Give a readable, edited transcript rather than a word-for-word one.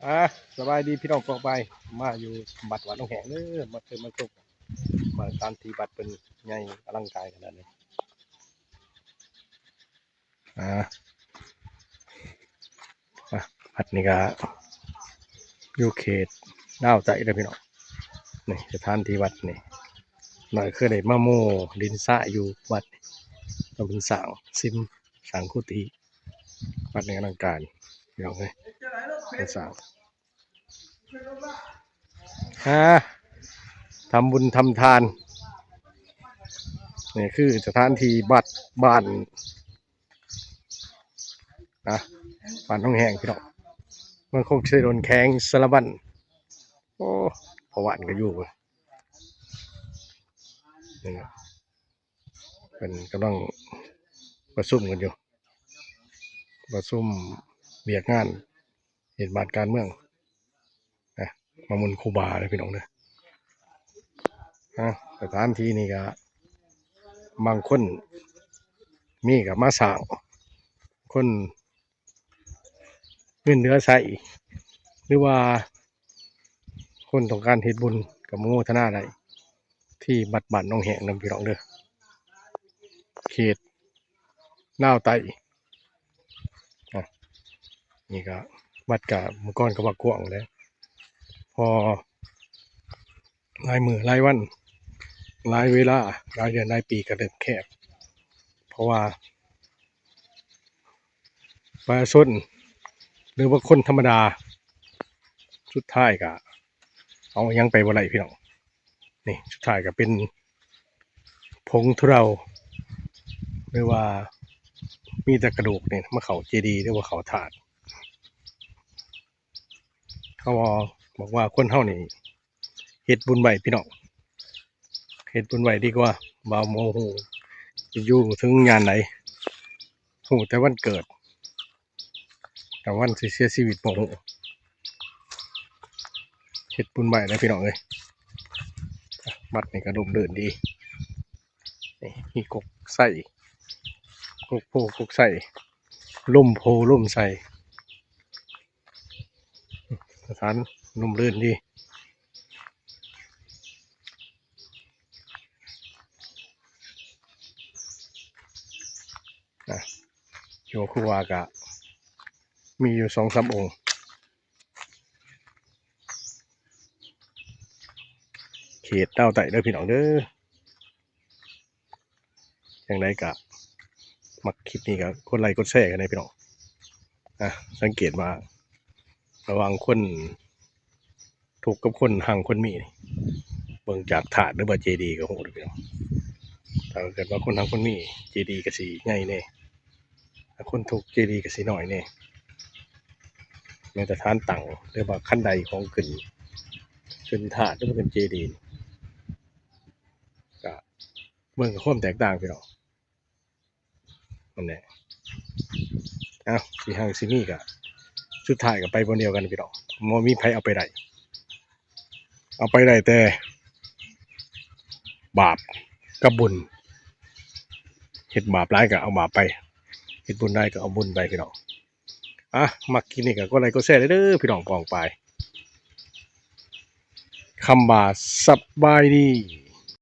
อ่ะสบายดีพี่น้องปองไปมาอยู่บัดวัดหนองแหงเด้อมาเจอมาจบมาตามที่บัดเป็นใหญ่อลังการขนาดนี้อ่ะอ่ะบัดนี้ก็อยู่เขตดาวใจเลยพี่น้องนี่สถานที่วัดนี่หน่อยเคยได้มาโม่ดินสระอยู่วัดเราเป็นสร้างซิมสร้างกุฏิวัดในอลังการพี่น้องเลยเป็นสร้างฮะทำบุญทำทานนี่คือสถานที่บัดบ้านนะบ้านหนองแหงพี่น้อง มันคงเคยโดนแข้งสารบันโอ้พอหวานก็อยู่นี่นะเป็นกำลังประชุมกันอยู่ประชุมเบียกงานเหตุบาทการเมืองนะมามุนคูบาเลยพี่น้องเนี่ยสถานที่นี่ก็บางคนมีกับมาสร้างคนเงินเหลือใส่หรือว่าคนต้องการเฮ็ดบุญกับโมทนาได้ที่บัดบ้านหนองแหงนำพี่น้องเด้อเขตลาวใต้อ่ะนี่ก็วัดกับเมื่อก่อนก็ว่ากว้างเลยพอหลายมือหลายวันหลายเวลาหลายเดือนหลายปีก็เริ่มแคบเพราะว่าประชาชนหรือว่าคนธรรมดาสุดท้ายก็เอายังไปบ่ได้พี่น้องนี่สุดท้ายก็เป็นผงทุเราหรือว่ามีแต่กระดูกเนี่ยมาเขาเจดีย์หรือว่าเขาถาดเขาบอกว่าคนเฮานี่เฮ็ดบุญไว้พี่น้องเฮ็ดบุญไว้ดีกว่าบ่าวโมโหจะอยู่ถึงงานไหนโหแต่วันเกิดแต่วันสิเสียชีวิตบ่ฮู้เฮ็ดบุญไว้นะพี่น้องเอ้ยบัดนี่ก็ร่มรื่นดีนี่มีกกใส่กกโพกกใส่ล่มโพล่มใส่สถานร่มรื่นดีนะโยคุวากะมีอยู่2-3องค์เขตดาวไต่เด้อพี่น้องเด้ออย่างไรกะมักคลิปนี้ก็กดไลค์กดแชร์กันนะพี่น้องสังเกตว่าระหว่างคนถูกกับคนห่างคนมีนี่เบิ่งจากถาดหรือว่าเจดีย์ก็โหดพี่น้องถ้าเกิดว่าคนห่างคนมีเจดีย์ก็สิใหญ่แน่ถ้าคนถูกเจดีย์ก็สิน้อยแน่แม้แต่ฐานตั้งหรือว่าขั้นใดของขึ้นถาดหรือว่าเป็นเจดีย์ก็เบิ่งกับความแตกต่างพี่น้องนั่นแหละสิห่างสิมีก็สุดท้ายก็ไปบนเดียวกันพี่น้องบ่มีไผเอาไปได้แต่บาปกับบุญเฮ็ดบาปร้ายก็เอาบาปไปเฮ็ดบุญได้ก็เอาบุญไปพี่น้องมักกินนี่ก็กดไลค์กดแชร์เด้อพี่น้องปองไปคำบาสบายดี